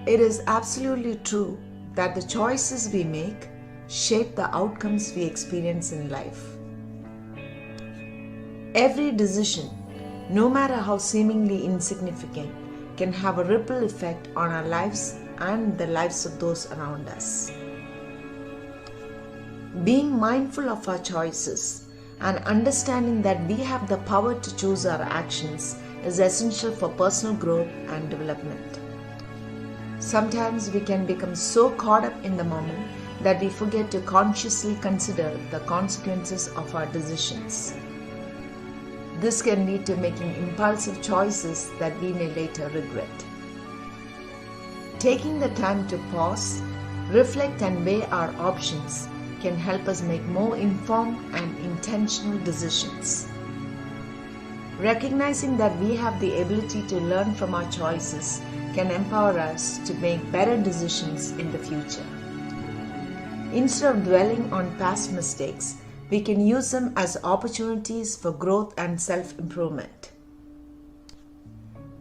It is absolutely true that the choices we make shape the outcomes we experience in life. Every decision, no matter how seemingly insignificant, can have a ripple effect on our lives and the lives of those around us. Being mindful of our choices and understanding that we have the power to choose our actions is essential for personal growth and development. Sometimes we can become so caught up in the moment that we forget to consciously consider the consequences of our decisions. This can lead to making impulsive choices that we may later regret. Taking the time to pause, reflect and weigh our options can help us make more informed and intentional decisions. Recognizing that we have the ability to learn from our choices can empower us to make better decisions in the future. Instead of dwelling on past mistakes, we can use them as opportunities for growth and self-improvement.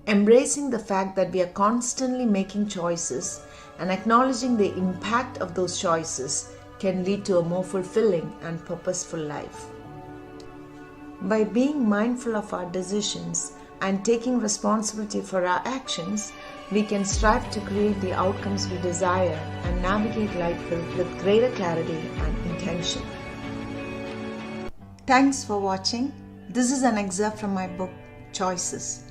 Embracing the fact that we are constantly making choices and acknowledging the impact of those choices can lead to a more fulfilling and purposeful life. By being mindful of our decisions and taking responsibility for our actions, we can strive to create the outcomes we desire and navigate life with greater clarity and intention. Thanks for watching. This is an excerpt from my book, Choices.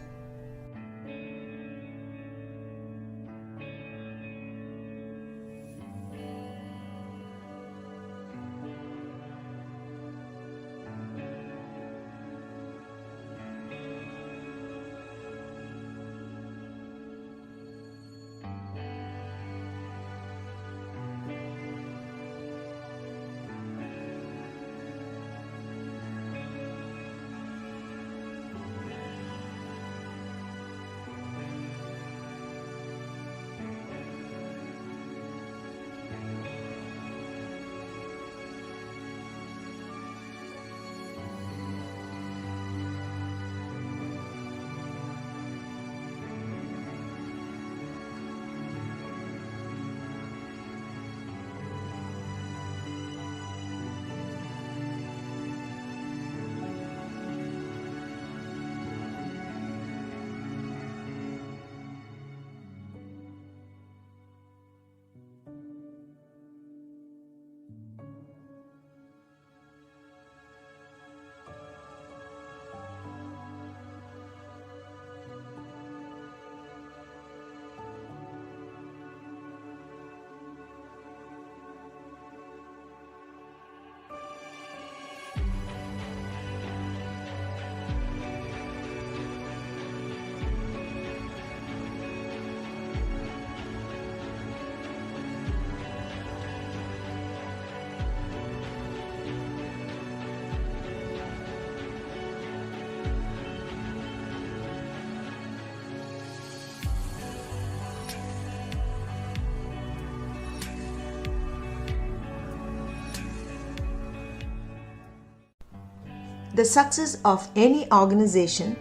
The success of any organization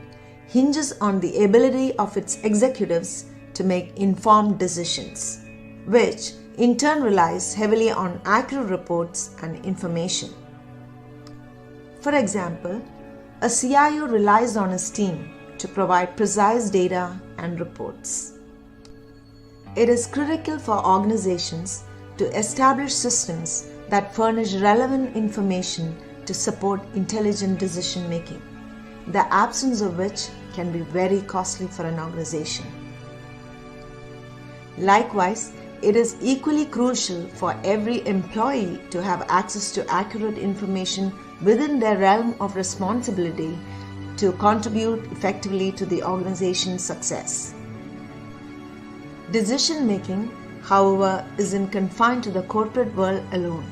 hinges on the ability of its executives to make informed decisions, which in turn relies heavily on accurate reports and information. For example, a CIO relies on his team to provide precise data and reports. It is critical for organizations to establish systems that furnish relevant information to support intelligent decision making, the absence of which can be very costly for an organization. Likewise, it is equally crucial for every employee to have access to accurate information within their realm of responsibility to contribute effectively to the organization's success. Decision making, however, isn't confined to the corporate world alone.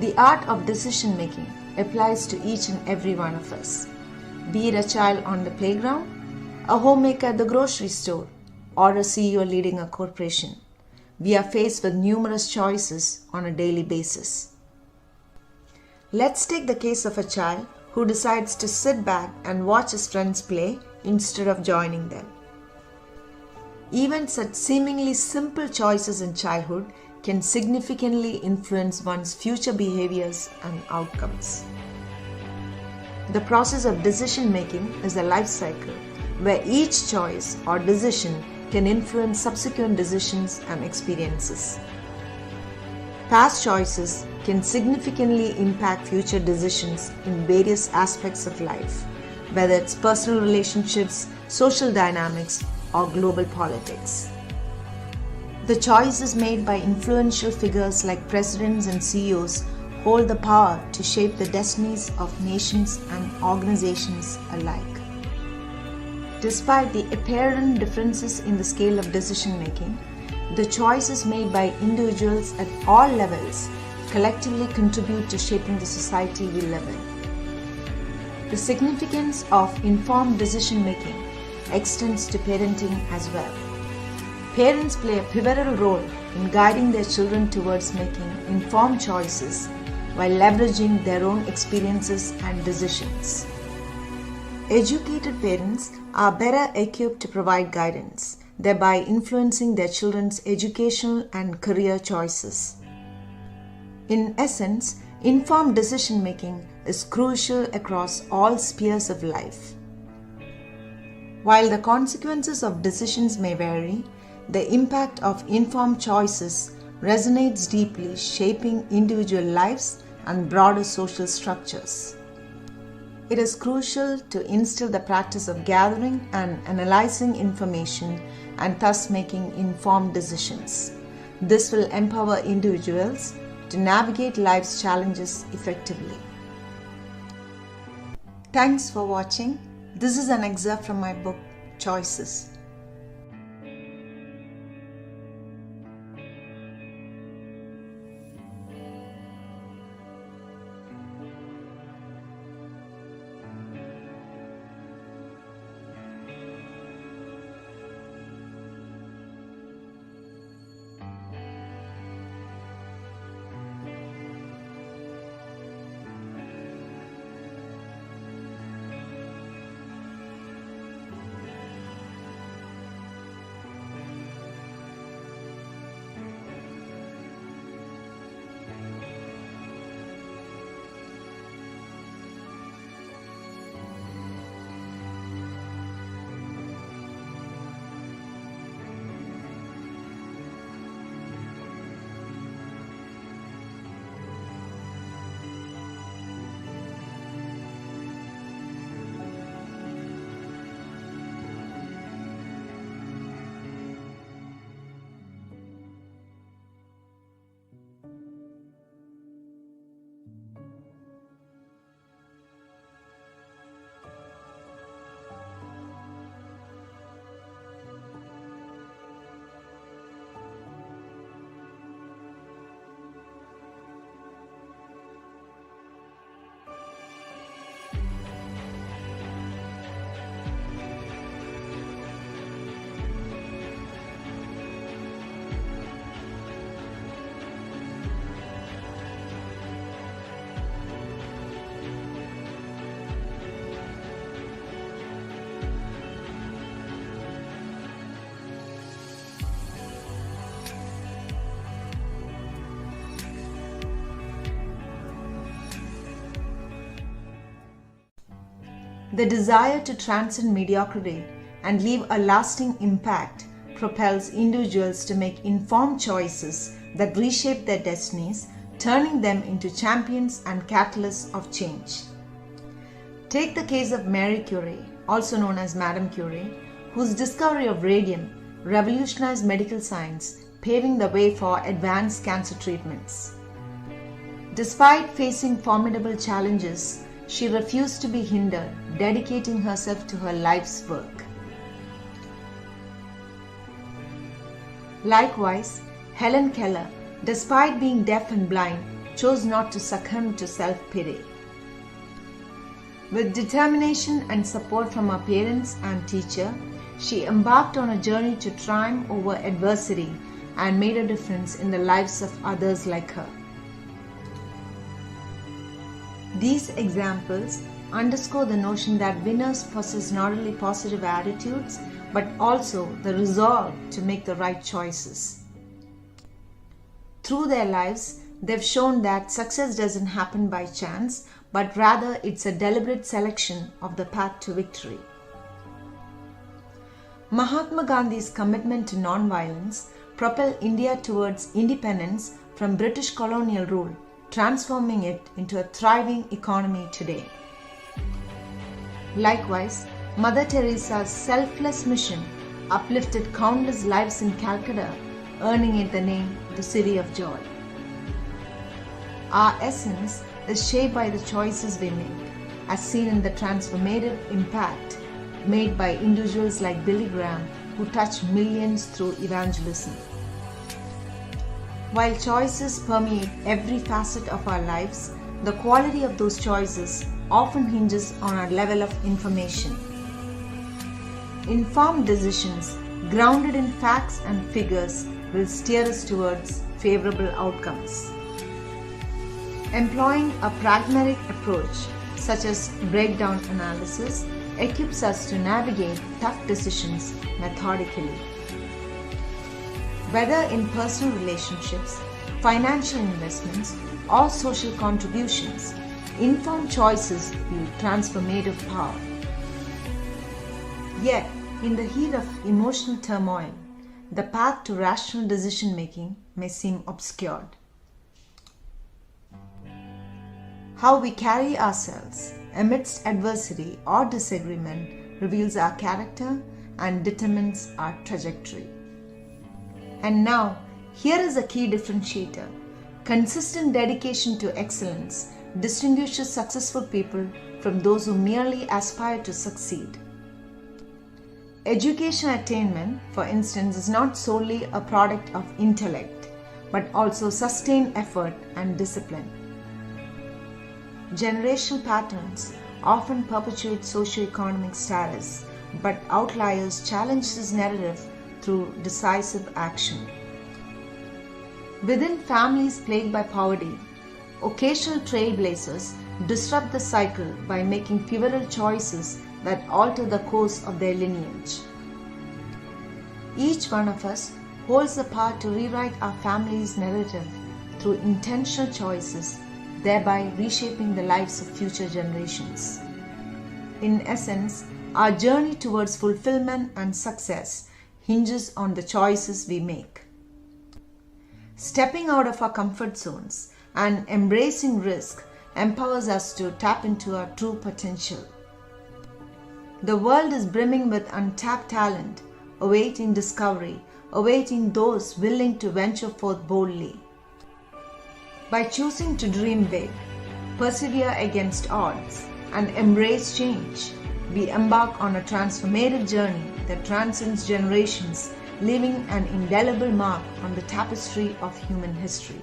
The art of decision making applies to each and every one of us, be it a child on the playground, a homemaker at the grocery store, or a CEO leading a corporation. We are faced with numerous choices on a daily basis. Let's take the case of a child who decides to sit back and watch his friends play instead of joining them. Even such seemingly simple choices in childhood can significantly influence one's future behaviors and outcomes. The process of decision making is a life cycle where each choice or decision can influence subsequent decisions and experiences. Past choices can significantly impact future decisions in various aspects of life, whether it's personal relationships, social dynamics, or global politics. The choices made by influential figures like presidents and CEOs hold the power to shape the destinies of nations and organizations alike. Despite the apparent differences in the scale of decision making, the choices made by individuals at all levels collectively contribute to shaping the society we live in. The significance of informed decision making extends to parenting as well. Parents play a pivotal role in guiding their children towards making informed choices while leveraging their own experiences and decisions. Educated parents are better equipped to provide guidance, thereby influencing their children's educational and career choices. In essence, informed decision making is crucial across all spheres of life. While the consequences of decisions may vary, the impact of informed choices resonates deeply, shaping individual lives and broader social structures. It is crucial to instill the practice of gathering and analyzing information and thus making informed decisions. This will empower individuals to navigate life's challenges effectively. Thanks for watching. This is an excerpt from my book, Choices. The desire to transcend mediocrity and leave a lasting impact propels individuals to make informed choices that reshape their destinies, turning them into champions and catalysts of change. Take the case of Marie Curie, also known as Madame Curie, whose discovery of radium revolutionized medical science, paving the way for advanced cancer treatments. Despite facing formidable challenges, she refused to be hindered, dedicating herself to her life's work. Likewise, Helen Keller, despite being deaf and blind, chose not to succumb to self-pity. With determination and support from her parents and teacher, she embarked on a journey to triumph over adversity and made a difference in the lives of others like her. These examples underscore the notion that winners possess not only positive attitudes but also the resolve to make the right choices. Through their lives, they've shown that success doesn't happen by chance, but rather it's a deliberate selection of the path to victory. Mahatma Gandhi's commitment to non-violence propelled India towards independence from British colonial rule, transforming it into a thriving economy today. Likewise, Mother Teresa's selfless mission uplifted countless lives in Calcutta, earning it the name the City of Joy. Our essence is shaped by the choices we make, as seen in the transformative impact made by individuals like Billy Graham, who touched millions through evangelism. While choices permeate every facet of our lives, the quality of those choices often hinges on our level of information. Informed decisions, grounded in facts and figures, will steer us towards favorable outcomes. Employing a pragmatic approach, such as breakdown analysis, equips us to navigate tough decisions methodically. Whether in personal relationships, financial investments, or social contributions, informed choices wield transformative power. Yet, in the heat of emotional turmoil, the path to rational decision-making may seem obscured. How we carry ourselves amidst adversity or disagreement reveals our character and determines our trajectory. And now, here is a key differentiator. Consistent dedication to excellence distinguishes successful people from those who merely aspire to succeed. Education attainment, for instance, is not solely a product of intellect, but also sustained effort and discipline. Generational patterns often perpetuate socioeconomic status, but outliers challenge this narrative through decisive action. Within families plagued by poverty, occasional trailblazers disrupt the cycle by making pivotal choices that alter the course of their lineage. Each one of us holds the power to rewrite our family's narrative through intentional choices, thereby reshaping the lives of future generations. In essence, our journey towards fulfillment and success hinges on the choices we make. Stepping out of our comfort zones and embracing risk empowers us to tap into our true potential. The world is brimming with untapped talent, awaiting discovery, awaiting those willing to venture forth boldly. By choosing to dream big, persevere against odds, and embrace change, we embark on a transformative journey that transcends generations, leaving an indelible mark on the tapestry of human history.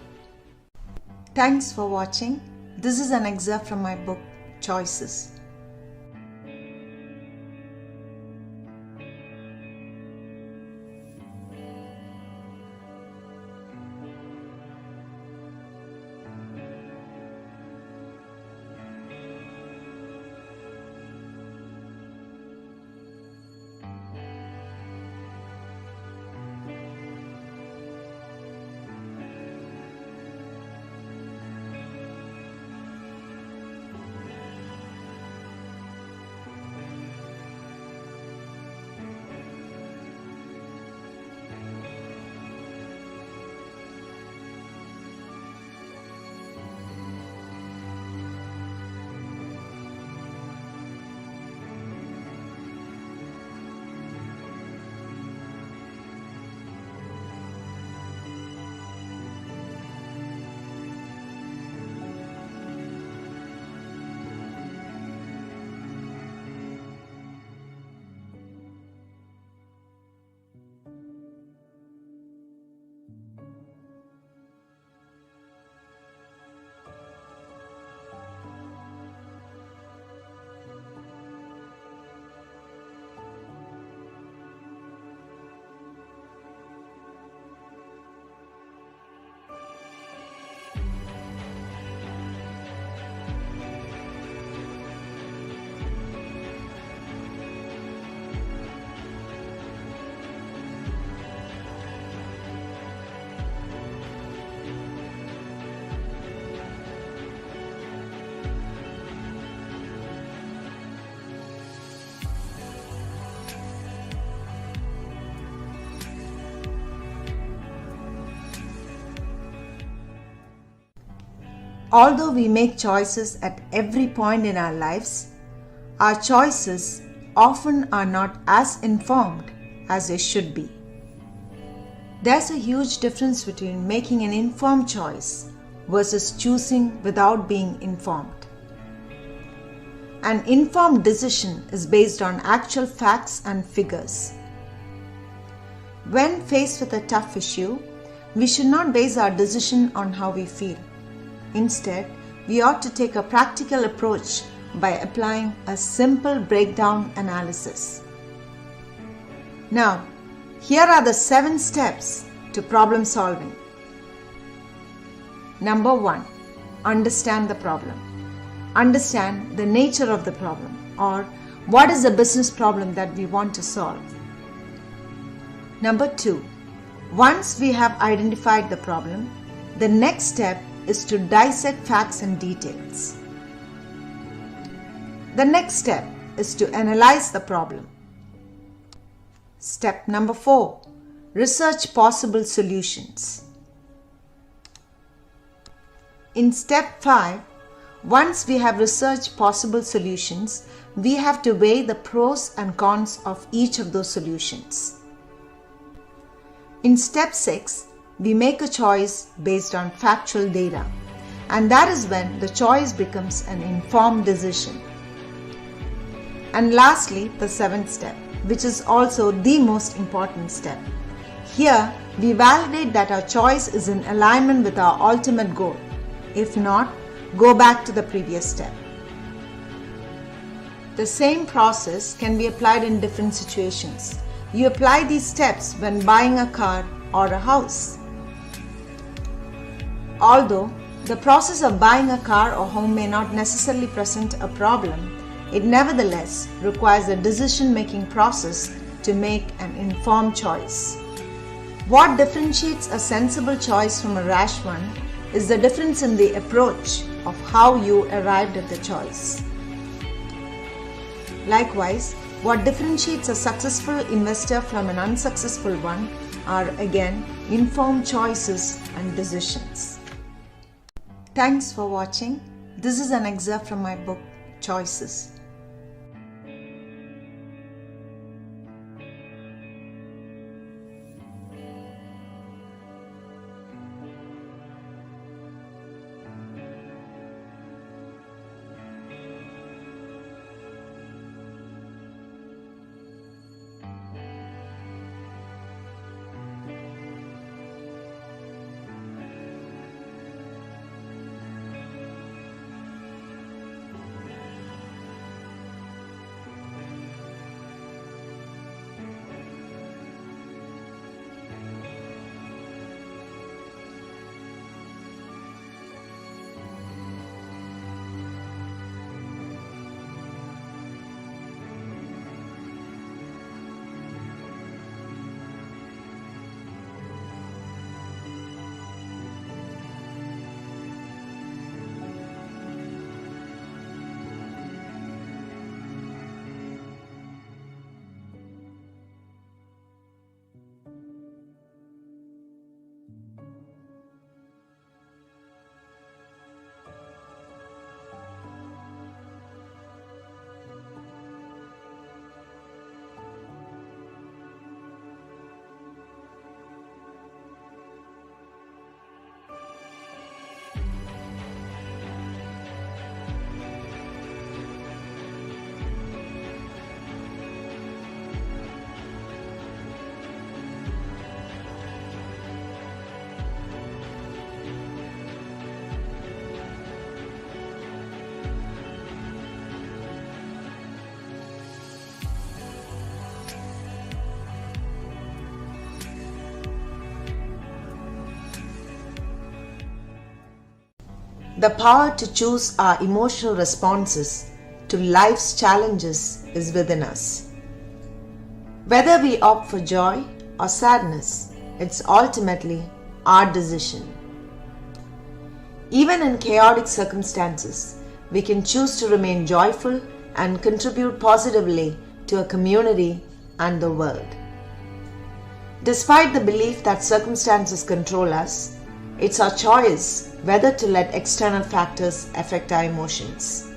Thanks for watching. This is an excerpt from my book, Choices. Although we make choices at every point in our lives, our choices often are not as informed as they should be. There's a huge difference between making an informed choice versus choosing without being informed. An informed decision is based on actual facts and figures. When faced with a tough issue, we should not base our decision on how we feel. Instead, we ought to take a practical approach by applying a simple breakdown analysis. Now, here are the 7 steps to problem solving. Number 1. Understand the problem. Understand the nature of the problem, or what is the business problem that we want to solve. Number 2. Once we have identified the problem, the next step is to dissect facts and details. The next step is to analyze the problem. Step number 4. Research possible solutions. In step 5, once we have researched possible solutions, we have to weigh the pros and cons of each of those solutions. In step 6, we make a choice based on factual data, and that is when the choice becomes an informed decision. And lastly, the 7th step, which is also the most important step. Here, we validate that our choice is in alignment with our ultimate goal. If not, go back to the previous step. The same process can be applied in different situations. You apply these steps when buying a car or a house. Although the process of buying a car or home may not necessarily present a problem, it nevertheless requires a decision-making process to make an informed choice. What differentiates a sensible choice from a rash one is the difference in the approach of how you arrived at the choice. Likewise, what differentiates a successful investor from an unsuccessful one are again informed choices and decisions. Thanks for watching. This is an excerpt from my book, Choices. The power to choose our emotional responses to life's challenges is within us. Whether we opt for joy or sadness, it's ultimately our decision. Even in chaotic circumstances, we can choose to remain joyful and contribute positively to a community and the world. Despite the belief that circumstances control us, It's our choice whether to let external factors affect our emotions.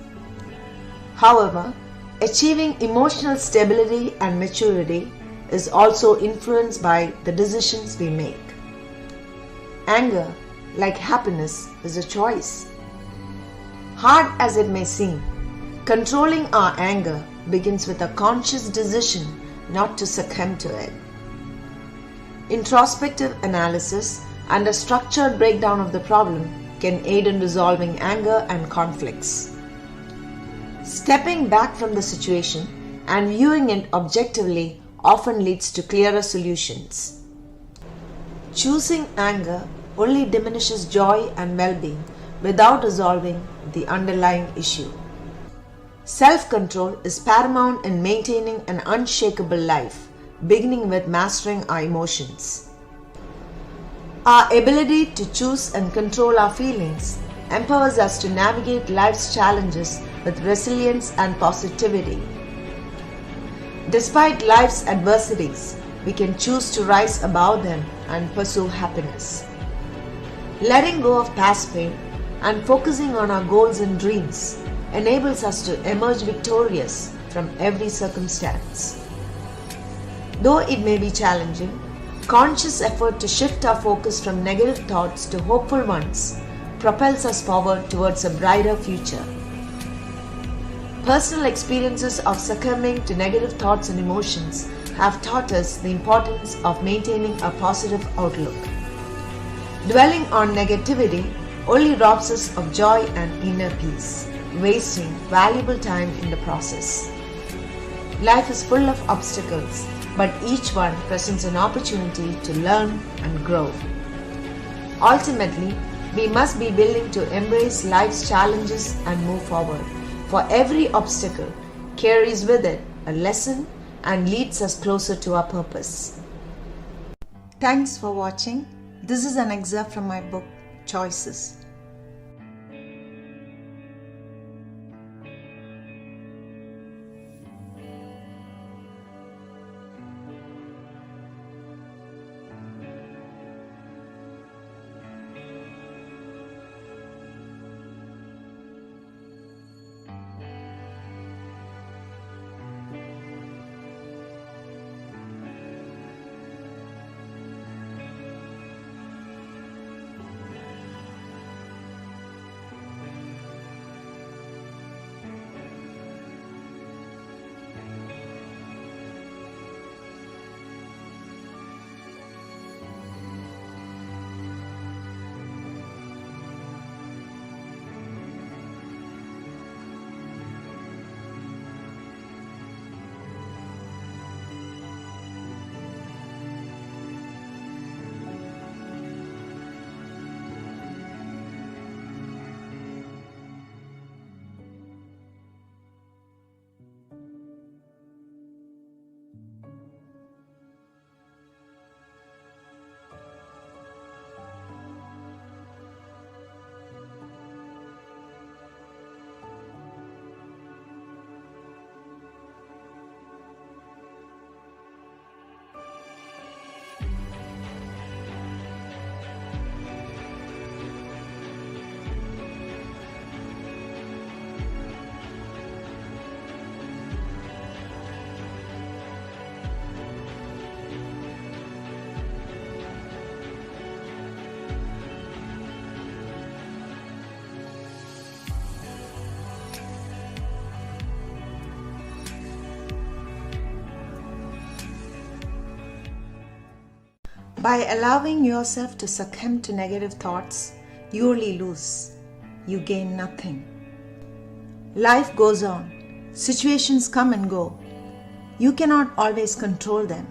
However, achieving emotional stability and maturity is also influenced by the decisions we make. Anger, like happiness, is a choice. Hard as it may seem, controlling our anger begins with a conscious decision not to succumb to it. Introspective analysis and a structured breakdown of the problem can aid in resolving anger and conflicts. Stepping back from the situation and viewing it objectively often leads to clearer solutions. Choosing anger only diminishes joy and well-being without resolving the underlying issue. Self-control is paramount in maintaining an unshakable life, beginning with mastering our emotions. Our ability to choose and control our feelings empowers us to navigate life's challenges with resilience and positivity. Despite life's adversities, we can choose to rise above them and pursue happiness. Letting go of past pain and focusing on our goals and dreams enables us to emerge victorious from every circumstance. Though it may be challenging, conscious effort to shift our focus from negative thoughts to hopeful ones propels us forward towards a brighter future. Personal experiences of succumbing to negative thoughts and emotions have taught us the importance of maintaining a positive outlook. Dwelling on negativity only robs us of joy and inner peace, wasting valuable time in the process. Life is full of obstacles, but each one presents an opportunity to learn and grow. Ultimately, we must be willing to embrace life's challenges and move forward, for every obstacle carries with it a lesson and leads us closer to our purpose. Thanks for watching. This is an excerpt from my book, Choices. By allowing yourself to succumb to negative thoughts, you only lose. You gain nothing. Life goes on. Situations come and go. You cannot always control them,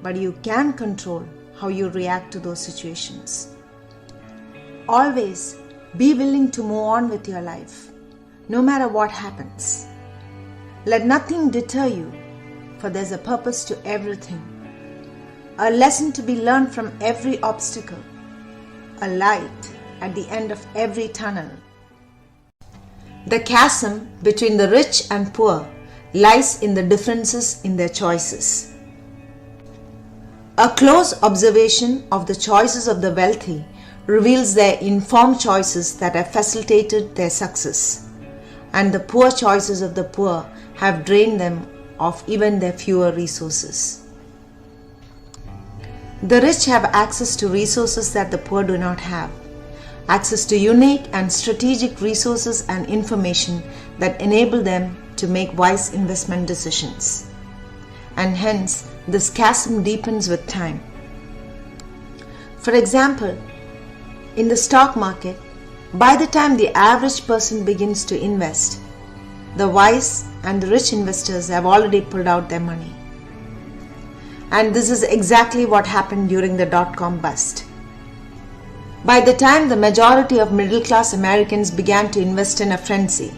but you can control how you react to those situations. Always be willing to move on with your life, no matter what happens. Let nothing deter you, for there's a purpose to everything. A lesson to be learned from every obstacle. A light at the end of every tunnel. The chasm between the rich and poor lies in the differences in their choices. A close observation of the choices of the wealthy reveals their informed choices that have facilitated their success, and the poor choices of the poor have drained them of even their fewer resources. The rich have access to resources that the poor do not have, access to unique and strategic resources and information that enable them to make wise investment decisions. And hence, this chasm deepens with time. For example, in the stock market, by the time the average person begins to invest, the wise and the rich investors have already pulled out their money. And this is exactly what happened during the dot-com bust. By the time the majority of middle-class Americans began to invest in a frenzy,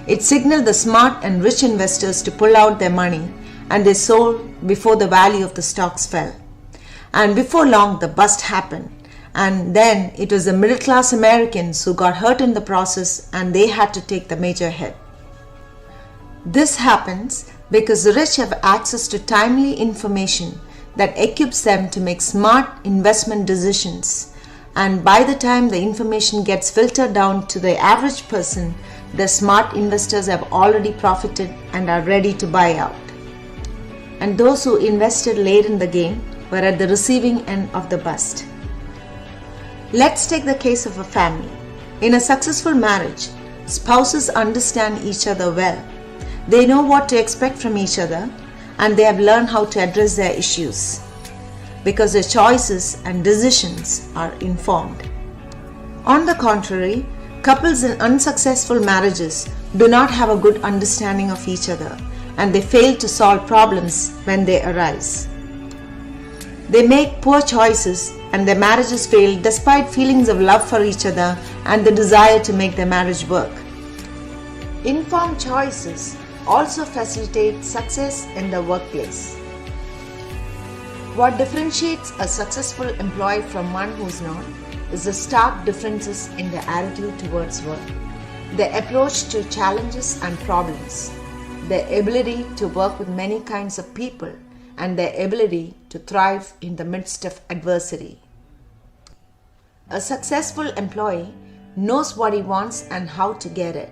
it signaled the smart and rich investors to pull out their money, and they sold before the value of the stocks fell. And before long, the bust happened. And then it was the middle-class Americans who got hurt in the process, and they had to take the major hit. This happens because the rich have access to timely information that equips them to make smart investment decisions. And by the time the information gets filtered down to the average person, the smart investors have already profited and are ready to buy out. And those who invested late in the game were at the receiving end of the bust. Let's take the case of a family. In a successful marriage, spouses understand each other well. They know what to expect from each other, and they have learned how to address their issues because their choices and decisions are informed. On the contrary, couples in unsuccessful marriages do not have a good understanding of each other, and they fail to solve problems when they arise. They make poor choices and their marriages fail despite feelings of love for each other and the desire to make their marriage work. Informed choices also facilitate success in the workplace. What differentiates a successful employee from one who is not is the stark differences in their attitude towards work, their approach to challenges and problems, their ability to work with many kinds of people, and their ability to thrive in the midst of adversity. A successful employee knows what he wants and how to get it.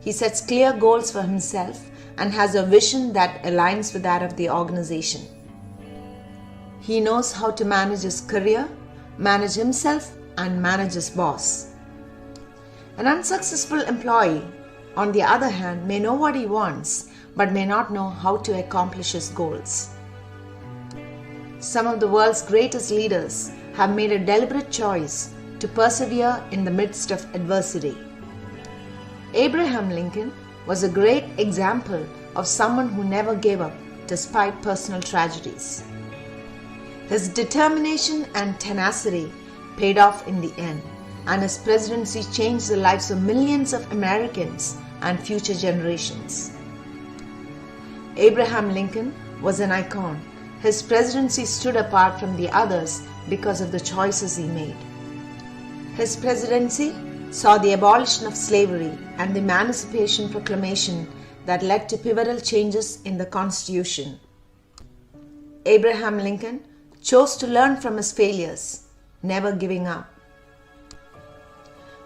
He sets clear goals for himself and has a vision that aligns with that of the organization. He knows how to manage his career, manage himself, and manage his boss. An unsuccessful employee, on the other hand, may know what he wants but may not know how to accomplish his goals. Some of the world's greatest leaders have made a deliberate choice to persevere in the midst of adversity. Abraham Lincoln was a great example of someone who never gave up despite personal tragedies. His determination and tenacity paid off in the end, and his presidency changed the lives of millions of Americans and future generations. Abraham Lincoln was an icon. His presidency stood apart from the others because of the choices he made. His presidency saw the abolition of slavery and the Emancipation Proclamation that led to pivotal changes in the Constitution. Abraham Lincoln chose to learn from his failures, never giving up.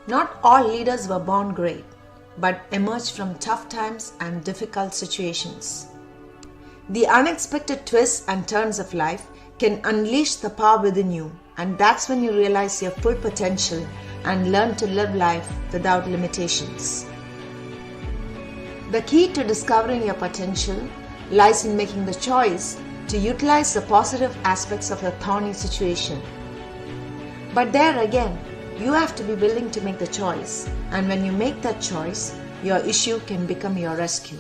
Not all leaders were born great, but emerged from tough times and difficult situations. The unexpected twists and turns of life can unleash the power within you, and that's when you realize your full potential and learn to live life without limitations. The key to discovering your potential lies in making the choice to utilize the positive aspects of a thorny situation. But there again, you have to be willing to make the choice, and when you make that choice, your issue can become your rescue.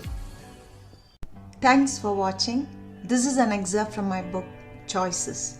Thanks for watching. This is an excerpt from my book, Choices.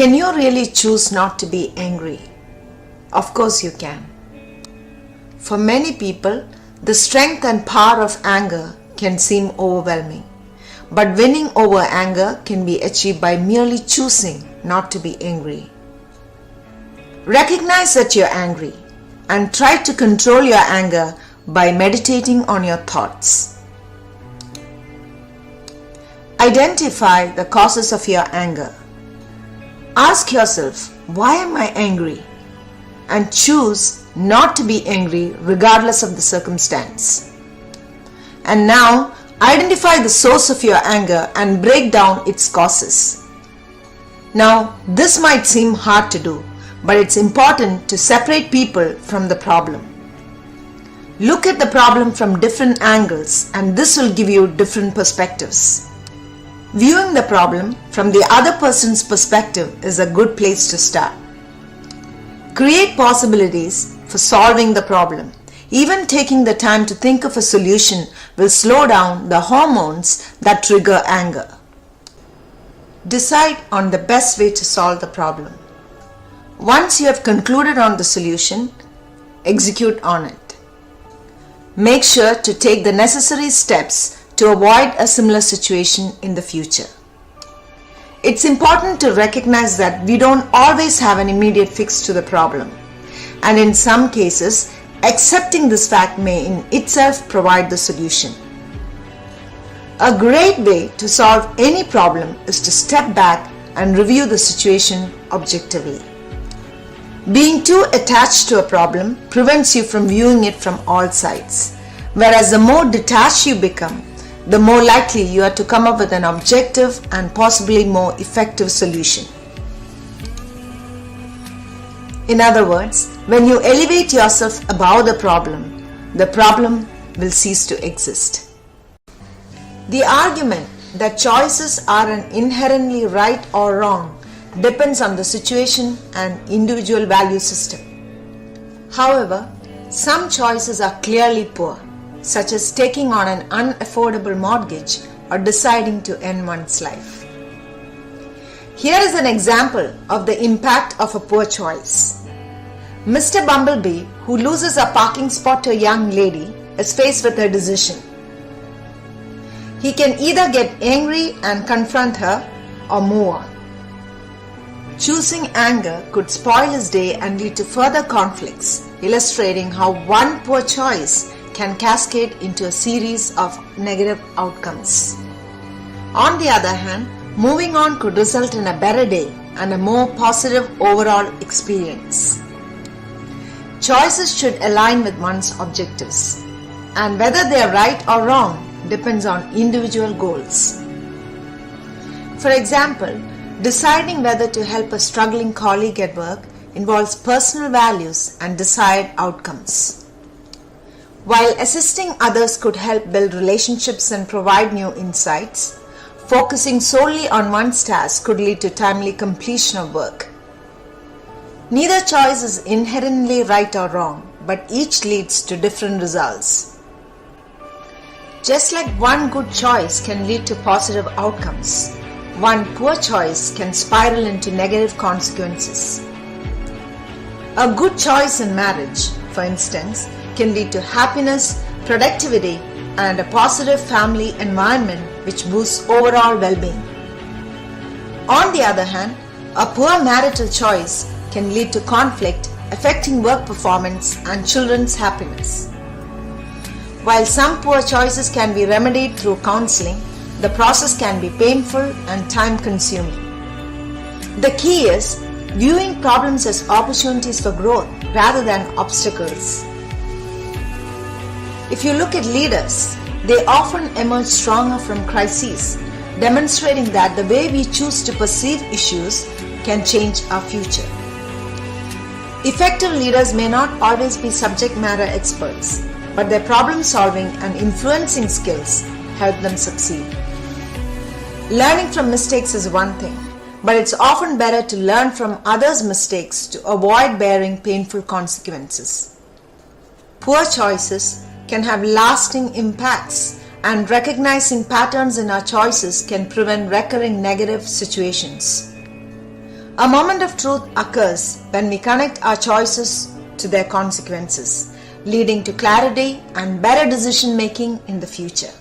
Can you really choose not to be angry? Of course you can. For many people, the strength and power of anger can seem overwhelming. But winning over anger can be achieved by merely choosing not to be angry. Recognize that you're angry and try to control your anger by meditating on your thoughts. Identify the causes of your anger. Ask yourself, why am I angry? And choose not to be angry regardless of the circumstance. And now, identify the source of your anger and break down its causes. Now, this might seem hard to do, but it's important to separate people from the problem. Look at the problem from different angles, and this will give you different perspectives. Viewing the problem from the other person's perspective is a good place to start. Create possibilities for solving the problem. Even taking the time to think of a solution will slow down the hormones that trigger anger. Decide on the best way to solve the problem. Once you have concluded on the solution, execute on it. Make sure to take the necessary steps to avoid a similar situation in the future. It's important to recognize that we don't always have an immediate fix to the problem, and in some cases, accepting this fact may in itself provide the solution. A great way to solve any problem is to step back and review the situation objectively. Being too attached to a problem prevents you from viewing it from all sides, whereas the more detached you become, the more likely you are to come up with an objective and possibly more effective solution. In other words, when you elevate yourself above the problem will cease to exist. The argument that choices are an inherently right or wrong depends on the situation and individual value system. However, some choices are clearly poor, such as taking on an unaffordable mortgage or deciding to end one's life. Here is an example of the impact of a poor choice. Mr. Bumblebee, who loses a parking spot to a young lady, is faced with a decision. He can either get angry and confront her or move on. Choosing anger could spoil his day and lead to further conflicts, illustrating how one poor choice can cascade into a series of negative outcomes. On the other hand, moving on could result in a better day and a more positive overall experience. Choices should align with one's objectives, and whether they are right or wrong depends on individual goals. For example, deciding whether to help a struggling colleague at work involves personal values and desired outcomes. While assisting others could help build relationships and provide new insights, focusing solely on one's task could lead to timely completion of work. Neither choice is inherently right or wrong, but each leads to different results. Just like one good choice can lead to positive outcomes, one poor choice can spiral into negative consequences. A good choice in marriage, for instance, can lead to happiness, productivity, and a positive family environment which boosts overall well-being. On the other hand, a poor marital choice can lead to conflict, affecting work performance and children's happiness. While some poor choices can be remedied through counseling, the process can be painful and time-consuming. The key is viewing problems as opportunities for growth rather than obstacles. If you look at leaders, they often emerge stronger from crises, demonstrating that the way we choose to perceive issues can change our future. Effective leaders may not always be subject matter experts, but their problem-solving and influencing skills help them succeed. Learning from mistakes is one thing, but it's often better to learn from others' mistakes to avoid bearing painful consequences. Poor choices can have lasting impacts, and recognizing patterns in our choices can prevent recurring negative situations. A moment of truth occurs when we connect our choices to their consequences, leading to clarity and better decision making in the future.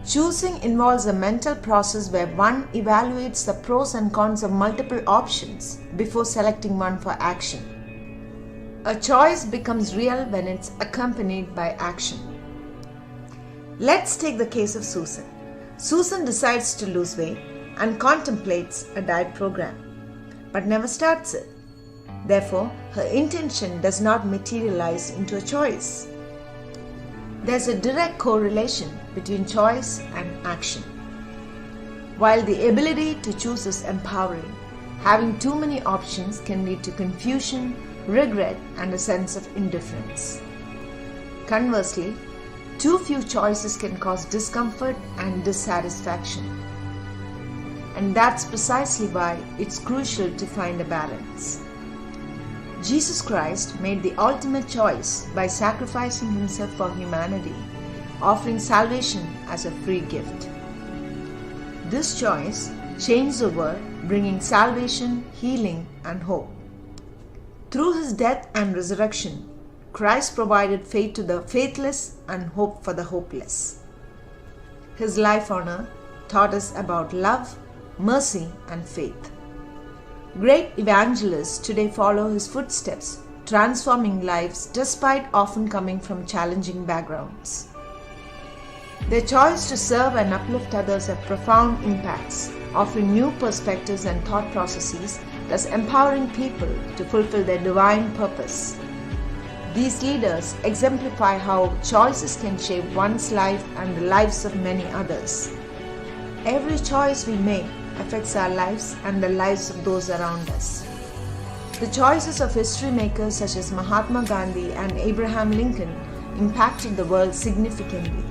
Choosing involves a mental process where one evaluates the pros and cons of multiple options before selecting one for action. A choice becomes real when it's accompanied by action. Let's take the case of Susan. Susan decides to lose weight and contemplates a diet program, but never starts it. Therefore, her intention does not materialize into a choice. There's a direct correlation between choice and action. While the ability to choose is empowering, having too many options can lead to confusion, regret, and a sense of indifference. Conversely, too few choices can cause discomfort and dissatisfaction. And that's precisely why it's crucial to find a balance. Jesus Christ made the ultimate choice by sacrificing himself for humanity, offering salvation as a free gift. This choice changed the world, bringing salvation, healing, and hope. Through his death and resurrection, Christ provided faith to the faithless and hope for the hopeless. His life on earth taught us about love, mercy, and faith. Great evangelists today follow his footsteps, transforming lives despite often coming from challenging backgrounds. Their choice to serve and uplift others have profound impacts, offering new perspectives and thought processes, thus empowering people to fulfill their divine purpose. These leaders exemplify how choices can shape one's life and the lives of many others. Every choice we make affects our lives and the lives of those around us. The choices of history makers such as Mahatma Gandhi and Abraham Lincoln impacted the world significantly.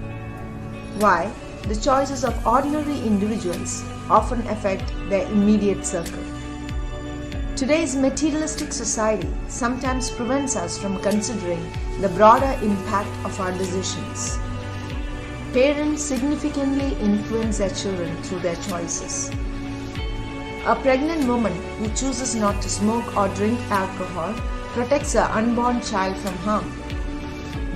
While the choices of ordinary individuals often affect their immediate circle. Today's materialistic society sometimes prevents us from considering the broader impact of our decisions. Parents significantly influence their children through their choices. A pregnant woman who chooses not to smoke or drink alcohol protects her unborn child from harm.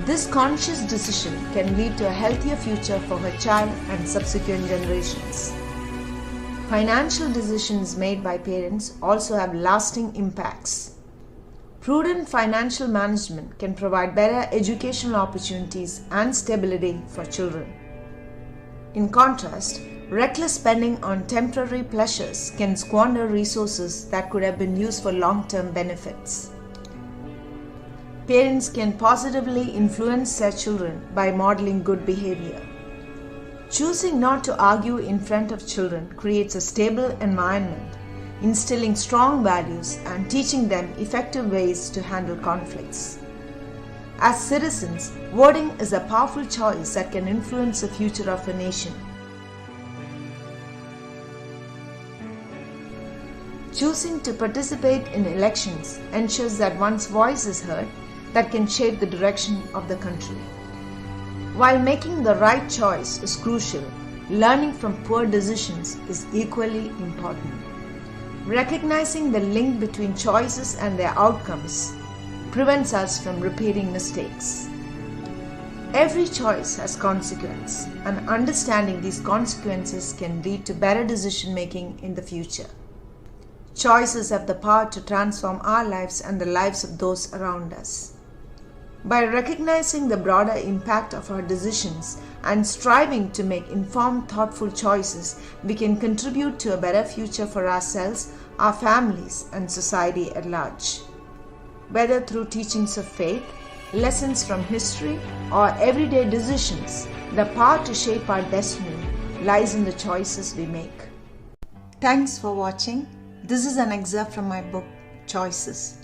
This conscious decision can lead to a healthier future for her child and subsequent generations. Financial decisions made by parents also have lasting impacts. Prudent financial management can provide better educational opportunities and stability for children. In contrast, reckless spending on temporary pleasures can squander resources that could have been used for long-term benefits. Parents can positively influence their children by modeling good behavior. Choosing not to argue in front of children creates a stable environment, instilling strong values and teaching them effective ways to handle conflicts. As citizens, voting is a powerful choice that can influence the future of a nation. Choosing to participate in elections ensures that one's voice is heard that can shape the direction of the country. While making the right choice is crucial, learning from poor decisions is equally important. Recognizing the link between choices and their outcomes prevents us from repeating mistakes. Every choice has consequences, and understanding these consequences can lead to better decision making in the future. Choices have the power to transform our lives and the lives of those around us. By recognizing the broader impact of our decisions and striving to make informed, thoughtful choices, we can contribute to a better future for ourselves, our families, and society at large. Whether through teachings of faith, lessons from history, or everyday decisions, the power to shape our destiny lies in the choices we make. Thanks for watching. This is an excerpt from my book, Choices.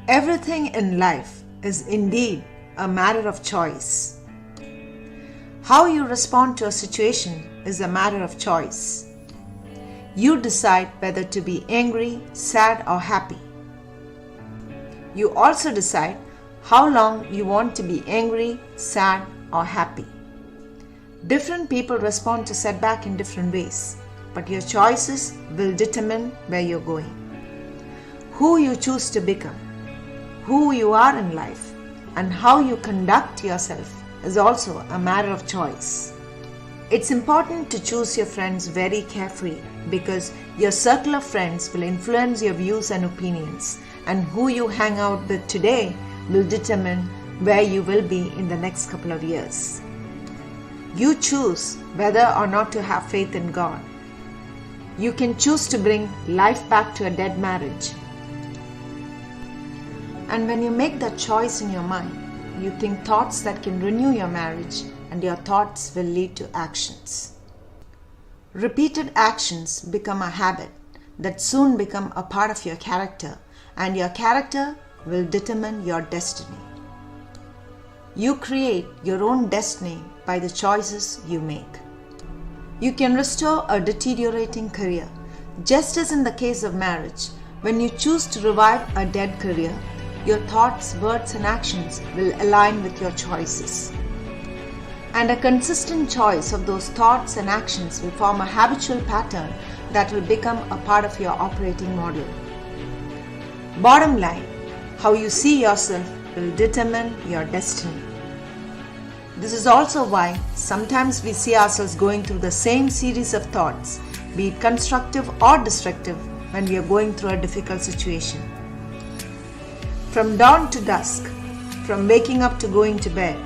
Everything in life is indeed a matter of choice. How you respond to a situation is a matter of choice. You decide whether to be angry, sad, or happy. You also decide how long you want to be angry, sad, or happy. Different people respond to setback in different ways, but your choices will determine where you're going. Who you choose to become, who you are in life, and how you conduct yourself is also a matter of choice. It's important to choose your friends very carefully because your circle of friends will influence your views and opinions, and who you hang out with today will determine where you will be in the next couple of years. You choose whether or not to have faith in God. You can choose to bring life back to a dead marriage. And when you make that choice in your mind, you think thoughts that can renew your marriage, and your thoughts will lead to actions. Repeated actions become a habit that soon become a part of your character, and your character will determine your destiny. You create your own destiny by the choices you make. You can restore a deteriorating career. Just as in the case of marriage, when you choose to revive a dead career, your thoughts, words, and actions will align with your choices. And a consistent choice of those thoughts and actions will form a habitual pattern that will become a part of your operating model. Bottom line, how you see yourself will determine your destiny. This is also why sometimes we see ourselves going through the same series of thoughts, be it constructive or destructive, when we are going through a difficult situation. From dawn to dusk, from waking up to going to bed,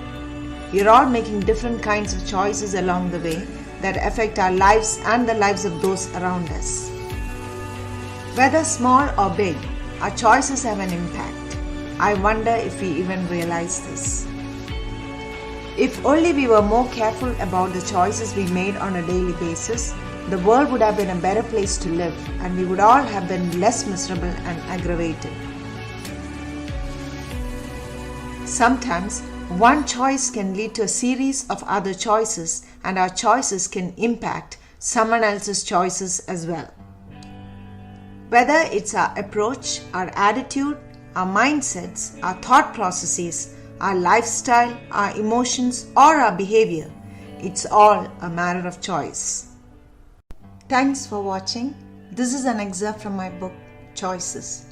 we are all making different kinds of choices along the way that affect our lives and the lives of those around us. Whether small or big, our choices have an impact. I wonder if we even realize this. If only we were more careful about the choices we made on a daily basis, the world would have been a better place to live and we would all have been less miserable and aggravated. Sometimes, one choice can lead to a series of other choices, and our choices can impact someone else's choices as well. Whether it's our approach, our attitude, our mindsets, our thought processes, our lifestyle, our emotions, or our behavior, it's all a matter of choice. Thanks for watching. This is an excerpt from my book, Choices.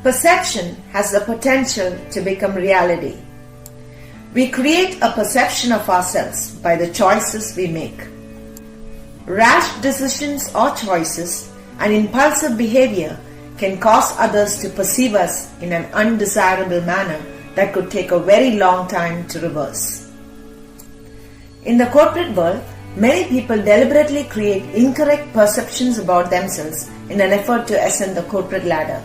Perception has the potential to become reality. We create a perception of ourselves by the choices we make. Rash decisions or choices and impulsive behavior can cause others to perceive us in an undesirable manner that could take a very long time to reverse. In the corporate world, many people deliberately create incorrect perceptions about themselves in an effort to ascend the corporate ladder.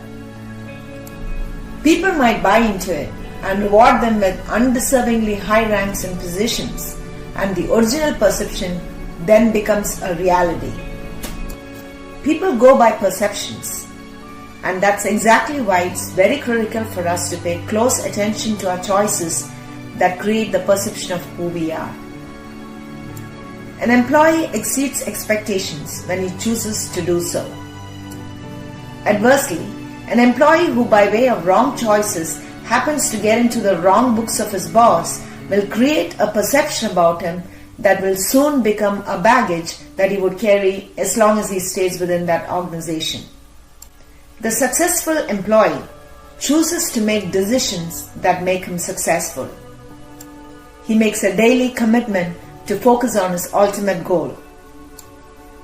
People might buy into it and reward them with undeservingly high ranks and positions, and the original perception then becomes a reality. People go by perceptions, and that's exactly why it's very critical for us to pay close attention to our choices that create the perception of who we are. An employee exceeds expectations when he chooses to do so. Adversely, an employee who by way of wrong choices happens to get into the wrong books of his boss will create a perception about him that will soon become a baggage that he would carry as long as he stays within that organization. The successful employee chooses to make decisions that make him successful. He makes a daily commitment to focus on his ultimate goal.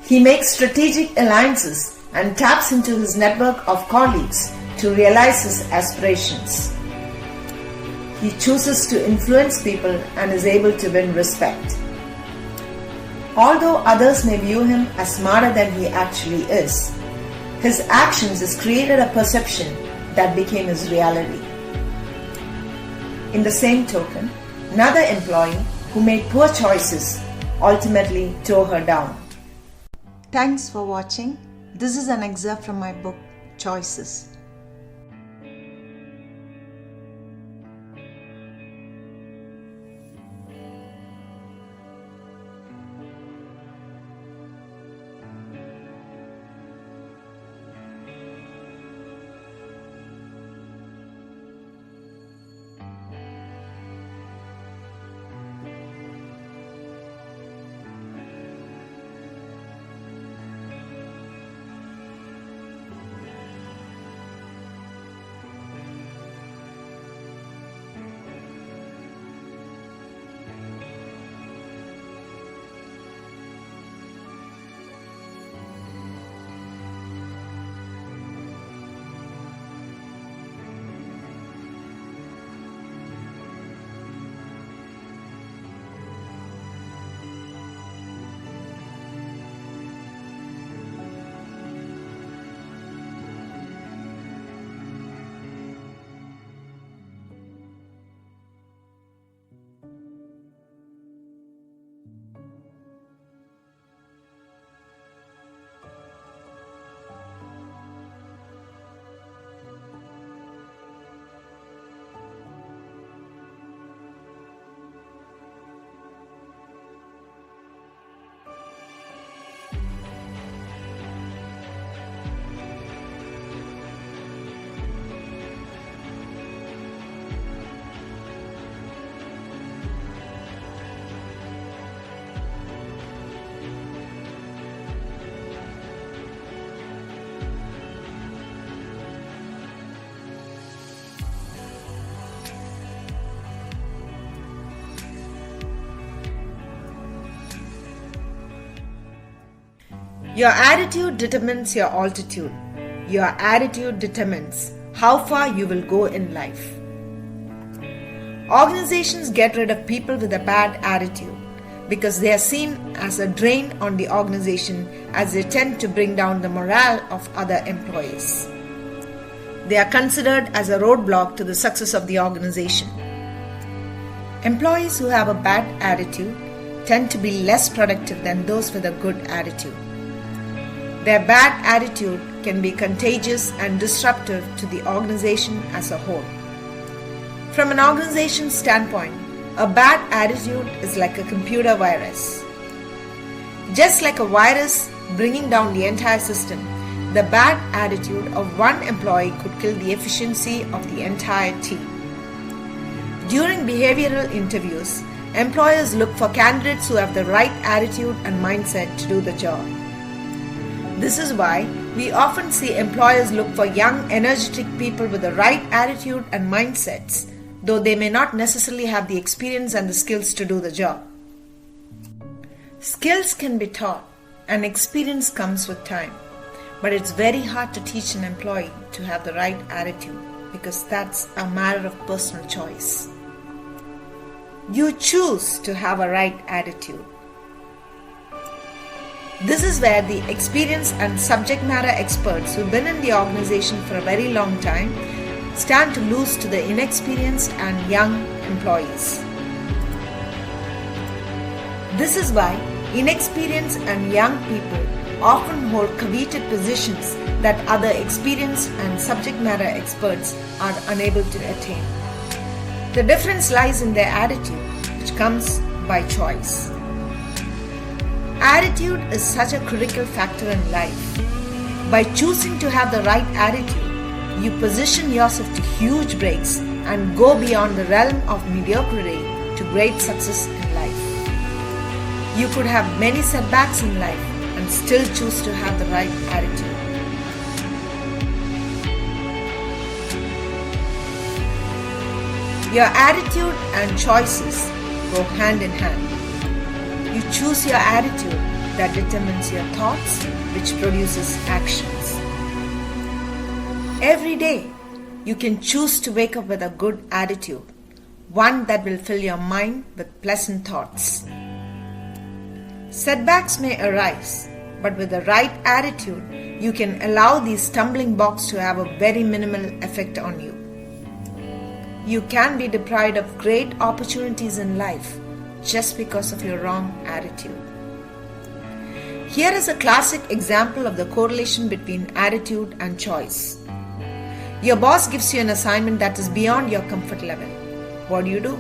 He makes strategic alliances and taps into his network of colleagues to realize his aspirations. He chooses to influence people and is able to win respect. Although others may view him as smarter than he actually is, his actions has created a perception that became his reality. In the same token, another employee who made poor choices ultimately tore her down. Thanks for watching. This is an excerpt from my book, Choices. Your attitude determines your altitude. Your attitude determines how far you will go in life. Organizations get rid of people with a bad attitude because they are seen as a drain on the organization, as they tend to bring down the morale of other employees. They are considered as a roadblock to the success of the organization. Employees who have a bad attitude tend to be less productive than those with a good attitude. Their bad attitude can be contagious and disruptive to the organization as a whole. From an organization's standpoint, a bad attitude is like a computer virus. Just like a virus bringing down the entire system, the bad attitude of one employee could kill the efficiency of the entire team. During behavioral interviews, employers look for candidates who have the right attitude and mindset to do the job. This is why we often see employers look for young, energetic people with the right attitude and mindsets, though they may not necessarily have the experience and the skills to do the job. Skills can be taught and experience comes with time, but it's very hard to teach an employee to have the right attitude because that's a matter of personal choice. You choose to have a right attitude. This is where the experienced and subject matter experts who've been in the organization for a very long time stand to lose to the inexperienced and young employees. This is why inexperienced and young people often hold coveted positions that other experienced and subject matter experts are unable to attain. The difference lies in their attitude, which comes by choice. Attitude is such a critical factor in life. By choosing to have the right attitude, you position yourself to huge breaks and go beyond the realm of mediocrity to great success in life. You could have many setbacks in life and still choose to have the right attitude. Your attitude and choices go hand in hand. You choose your attitude that determines your thoughts, which produces actions. Every day, you can choose to wake up with a good attitude, one that will fill your mind with pleasant thoughts. Setbacks may arise, but with the right attitude, you can allow these stumbling blocks to have a very minimal effect on you. You can be deprived of great opportunities in life just because of your wrong attitude. Here is a classic example of the correlation between attitude and choice. Your boss gives you an assignment that is beyond your comfort level. What do?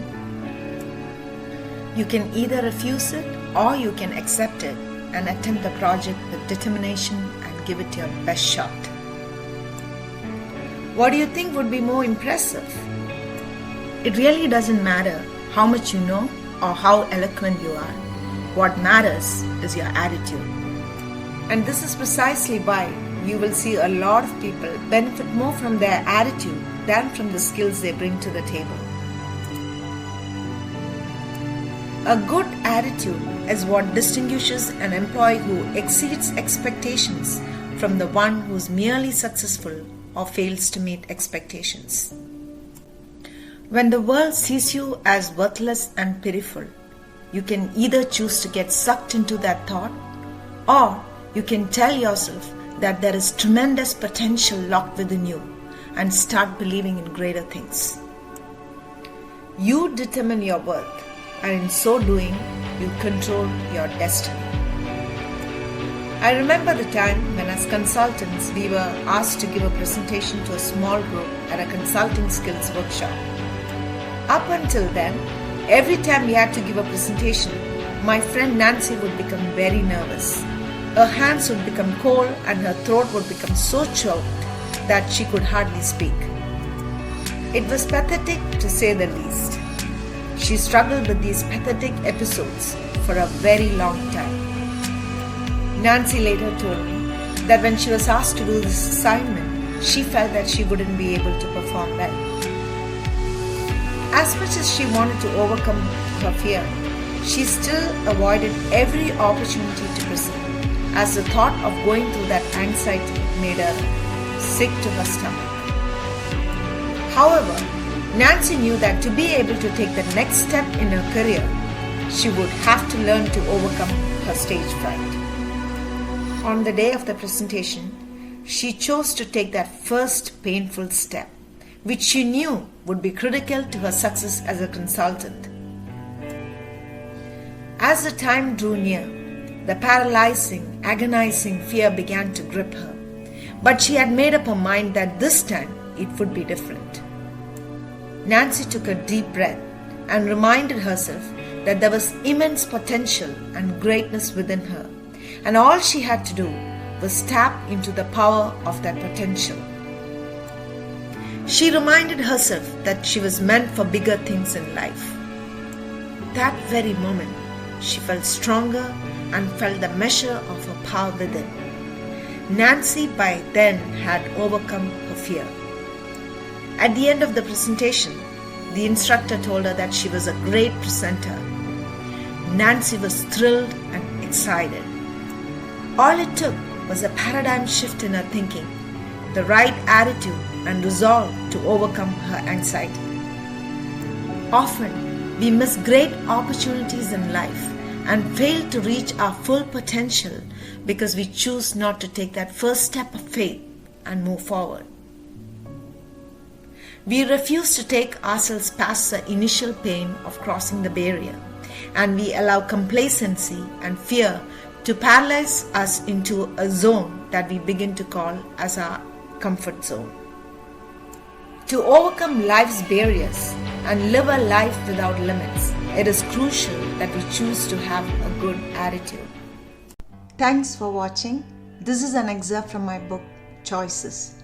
You can either refuse it or you can accept it and attempt the project with determination and give it your best shot. What do you think would be more impressive? It really doesn't matter how much you know or how eloquent you are. What matters is your attitude. And this is precisely why you will see a lot of people benefit more from their attitude than from the skills they bring to the table. A good attitude is what distinguishes an employee who exceeds expectations from the one who is merely successful or fails to meet expectations. When the world sees you as worthless and pitiful, you can either choose to get sucked into that thought, or you can tell yourself that there is tremendous potential locked within you and start believing in greater things. You determine your worth, and in so doing, you control your destiny. I remember the time when as consultants we were asked to give a presentation to a small group at a consulting skills workshop. Up until then, every time we had to give a presentation, my friend Nancy would become very nervous. Her hands would become cold and her throat would become so choked that she could hardly speak. It was pathetic to say the least. She struggled with these pathetic episodes for a very long time. Nancy later told me that when she was asked to do this assignment, she felt that she wouldn't be able to perform well. As much as she wanted to overcome her fear, she still avoided every opportunity to present, as the thought of going through that anxiety made her sick to her stomach. However, Nancy knew that to be able to take the next step in her career, she would have to learn to overcome her stage fright. On the day of the presentation, she chose to take that first painful step, which she knew would be critical to her success as a consultant. As the time drew near, the paralyzing, agonizing fear began to grip her, but she had made up her mind that this time it would be different. Nancy took a deep breath and reminded herself that there was immense potential and greatness within her, and all she had to do was tap into the power of that potential. She reminded herself that she was meant for bigger things in life. That very moment, she felt stronger and felt the measure of her power within. Nancy by then had overcome her fear. At the end of the presentation, the instructor told her that she was a great presenter. Nancy was thrilled and excited. All it took was a paradigm shift in her thinking, the right attitude and resolve to overcome her anxiety. Often, we miss great opportunities in life and fail to reach our full potential because we choose not to take that first step of faith and move forward. We refuse to take ourselves past the initial pain of crossing the barrier, and we allow complacency and fear to paralyze us into a zone that we begin to call as our comfort zone. To overcome life's barriers and live a life without limits, it is crucial that we choose to have a good attitude. Thanks for watching. This is an excerpt from my book, Choices.